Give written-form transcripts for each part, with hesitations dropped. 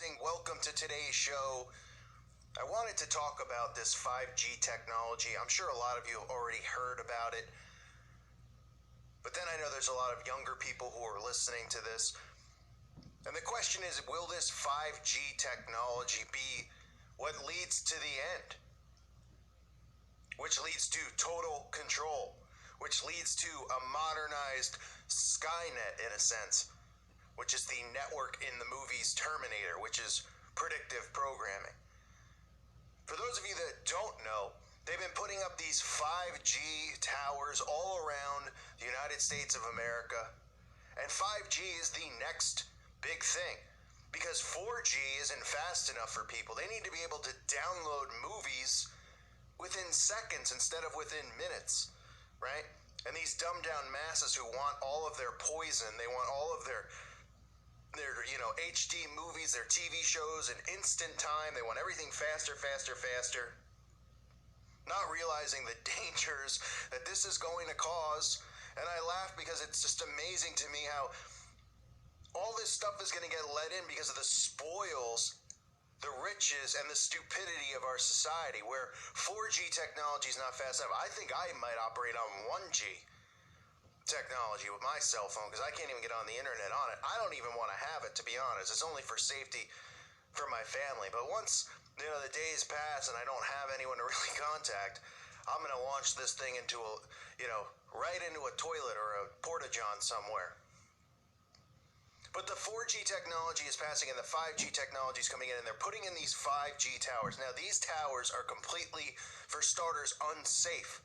Welcome to today's show. I wanted to talk about this 5G technology. I'm sure a lot of you have already heard about it. But then I know there's a lot of younger people who are listening to this. And the question is, will this 5G technology be what leads to the end? Which leads to total control, which leads to a modernized Skynet in a sense, which is the network in the movies Terminator, which is predictive programming. For those of you that don't know, they've been putting up these 5G towers all around the United States of America, and 5G is the next big thing because 4G isn't fast enough for people. They need to be able to download movies within seconds instead of within minutes, right? And these dumbed down masses who want all of their poison, they want all of their HD movies, their TV shows in instant time. They want everything faster, not realizing the dangers that this is going to cause. And I laugh because it's just amazing to me how all this stuff is going to get let in because of the spoils, the riches, and the stupidity of our society, where 4G technology is not fast enough. I think I might operate on 1G technology with my cell phone because I can't even get on the internet on it. I don't even want to have it, to be honest. It's only for safety for my family. But once, the days pass and I don't have anyone to really contact, I'm going to launch this thing into right into a toilet or a porta-john somewhere. But the 4G technology is passing and the 5G technology is coming in, and they're putting in these 5G towers. Now, these towers are completely, for starters, unsafe.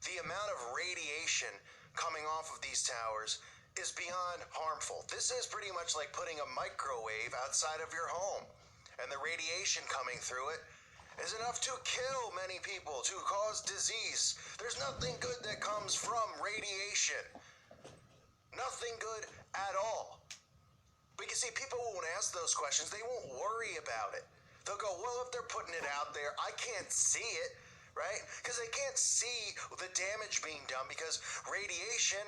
The amount of radiation coming off of these towers is beyond harmful. This is pretty much like putting a microwave outside of your home, and the radiation coming through it is enough to kill many people, to cause disease. There's nothing good that comes from radiation. Nothing good at all. But you see, people won't ask those questions. They won't worry about it. They'll go, well, if they're putting it out there, I can't see it, right? Because they can't see the damage being done because radiation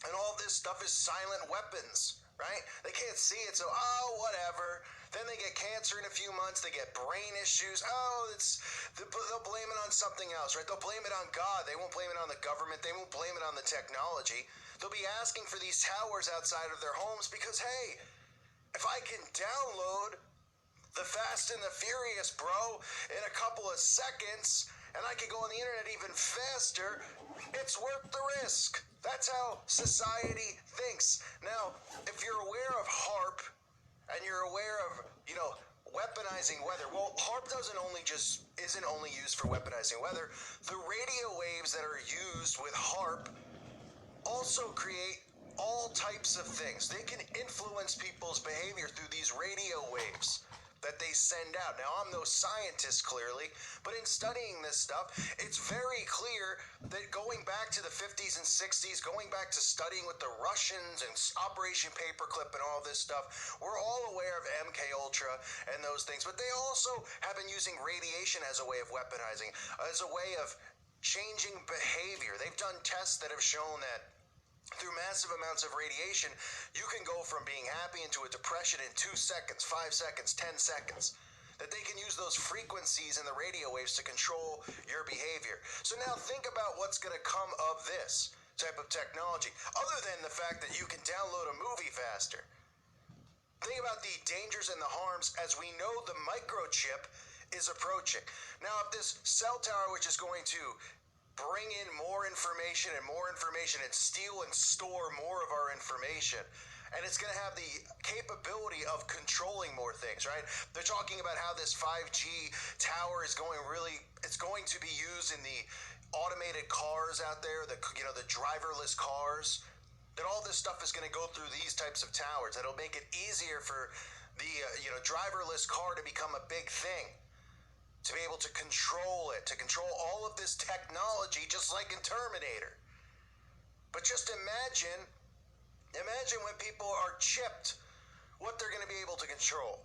and all this stuff is silent weapons, right? They can't see it, so, whatever. Then they get cancer in a few months. They get brain issues. They'll blame it on something else, right? They'll blame it on God. They won't blame it on the government. They won't blame it on the technology. They'll be asking for these towers outside of their homes because, hey, if I can download the Fast and the Furious, bro, in a couple of seconds, and I can go on the internet even faster, it's worth the risk. That's how society thinks. Now, if you're aware of HARP, and you're aware of, weaponizing weather, well, HARP isn't only used for weaponizing weather. The radio waves that are used with HARP also create all types of things. They can influence people's behavior through these radio waves that they send out. Now, I'm no scientist, clearly, but in studying this stuff, it's very clear that going back to the 50s and 60s, going back to studying with the Russians and Operation Paperclip and all this stuff, we're all aware of MK Ultra and those things, but they also have been using radiation as a way of weaponizing, as a way of changing behavior. They've done tests that have shown that through massive amounts of radiation, you can go from being happy into a depression in 2 seconds, 5 seconds, 10 seconds. That they can use those frequencies in the radio waves to control your behavior. So now think about what's going to come of this type of technology, other than the fact that you can download a movie faster. Think about the dangers and the harms as we know the microchip is approaching. Now, if this cell tower, which is going to bring in more information and steal and store more of our information, and it's going to have the capability of controlling more things, right? They're talking about how this 5G tower is it's going to be used in the automated cars out there, the driverless cars, that all this stuff is going to go through these types of towers. That'll make it easier for the driverless car to become a big thing, to be able to control it, to control all of this technology, just like in Terminator. But just imagine when people are chipped, what they're going to be able to control.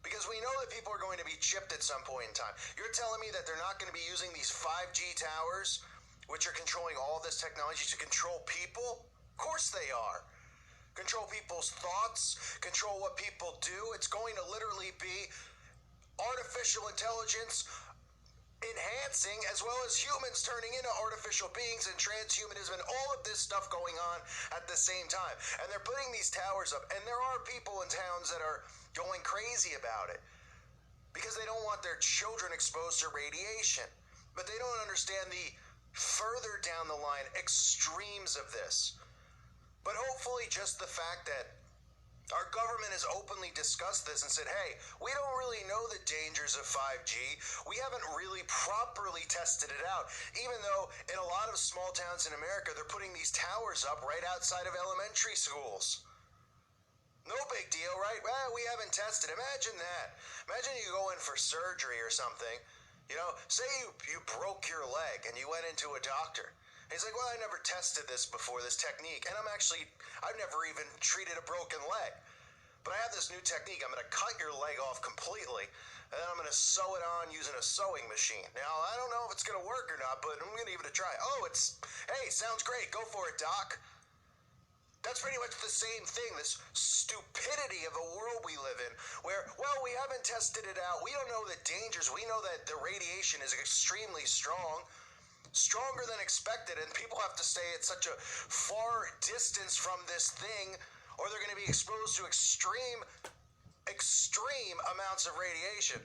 Because we know that people are going to be chipped at some point in time. You're telling me that they're not going to be using these 5G towers, which are controlling all this technology, to control people? Of course they are. control people's thoughts, control what people do. It's going to literally be artificial intelligence enhancing as well as humans turning into artificial beings and transhumanism and all of this stuff going on at the same time. And they're putting these towers up, and there are people in towns that are going crazy about it because they don't want their children exposed to radiation. But they don't understand the further down the line extremes of this. But hopefully just the fact that our government has openly discussed this and said, hey, we don't really know the dangers of 5G. We haven't really properly tested it out, even though in a lot of small towns in America, they're putting these towers up right outside of elementary schools. No big deal, right? Well, we haven't tested. Imagine that. Imagine you go in for surgery or something. You know, say you broke your leg and you went into a doctor. He's like, well, I never tested this before, this technique. And I've never even treated a broken leg. But I have this new technique. I'm going to cut your leg off completely. And then I'm going to sew it on using a sewing machine. Now, I don't know if it's going to work or not, but I'm going to give it a try. Oh, hey, sounds great. Go for it, doc. That's pretty much the same thing, this stupidity of the world we live in, where, well, we haven't tested it out. We don't know the dangers. We know that the radiation is extremely strong. Stronger than expected, and people have to stay at such a far distance from this thing, or they're going to be exposed to extreme amounts of radiation.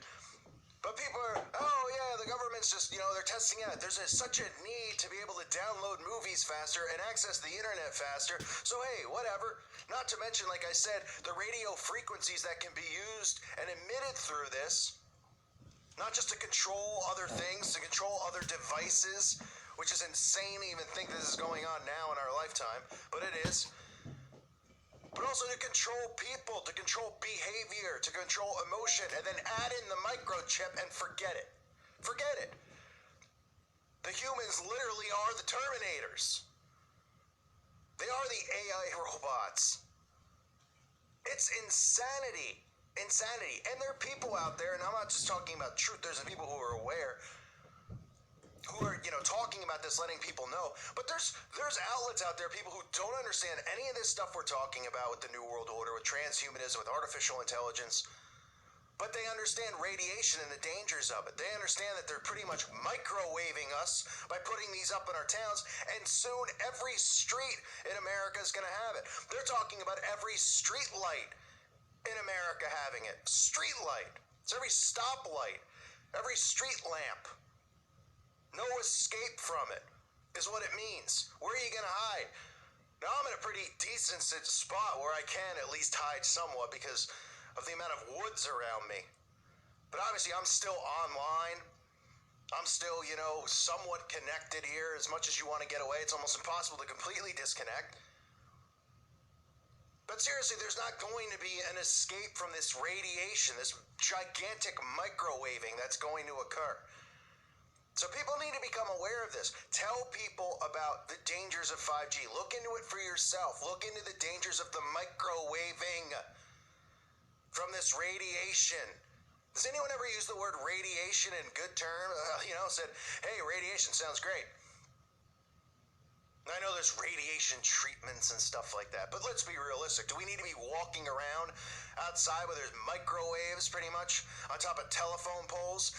But people are, oh yeah, the government's just, they're testing it. There's such a need to be able to download movies faster and access the internet faster. So hey, whatever. Not to mention, like I said, the radio frequencies that can be used and emitted through this. Not just to control other things, to control other devices, which is insane to even think this is going on now in our lifetime, but it is. But also to control people, to control behavior, to control emotion, and then add in the microchip and forget it. Forget it. The humans literally are the Terminators. They are the AI robots. It's insanity. Insanity. And there are people out there, and I'm not just talking about truth, there's people who are aware, who are, talking about this, letting people know. But there's outlets out there, people who don't understand any of this stuff we're talking about with the New World Order, with transhumanism, with artificial intelligence. But they understand radiation and the dangers of it. They understand that they're pretty much microwaving us by putting these up in our towns, and soon every street in America is going to have it. They're talking about every street light in America having it. Street light. It's every stoplight, every street lamp. No escape from it is what it means. Where are you going to hide? Now, I'm in a pretty decent spot where I can at least hide somewhat because of the amount of woods around me. But obviously, I'm still online. I'm still, somewhat connected here. As much as you want to get away, it's almost impossible to completely disconnect. But seriously, there's not going to be an escape from this radiation, this gigantic microwaving that's going to occur. So people need to become aware of this. Tell people about the dangers of 5G. Look into it for yourself. Look into the dangers of the microwaving from this radiation. Does anyone ever use the word radiation in good terms? Said, hey, radiation sounds great. I know there's radiation treatments and stuff like that, but let's be realistic. Do we need to be walking around outside where there's microwaves pretty much on top of telephone poles?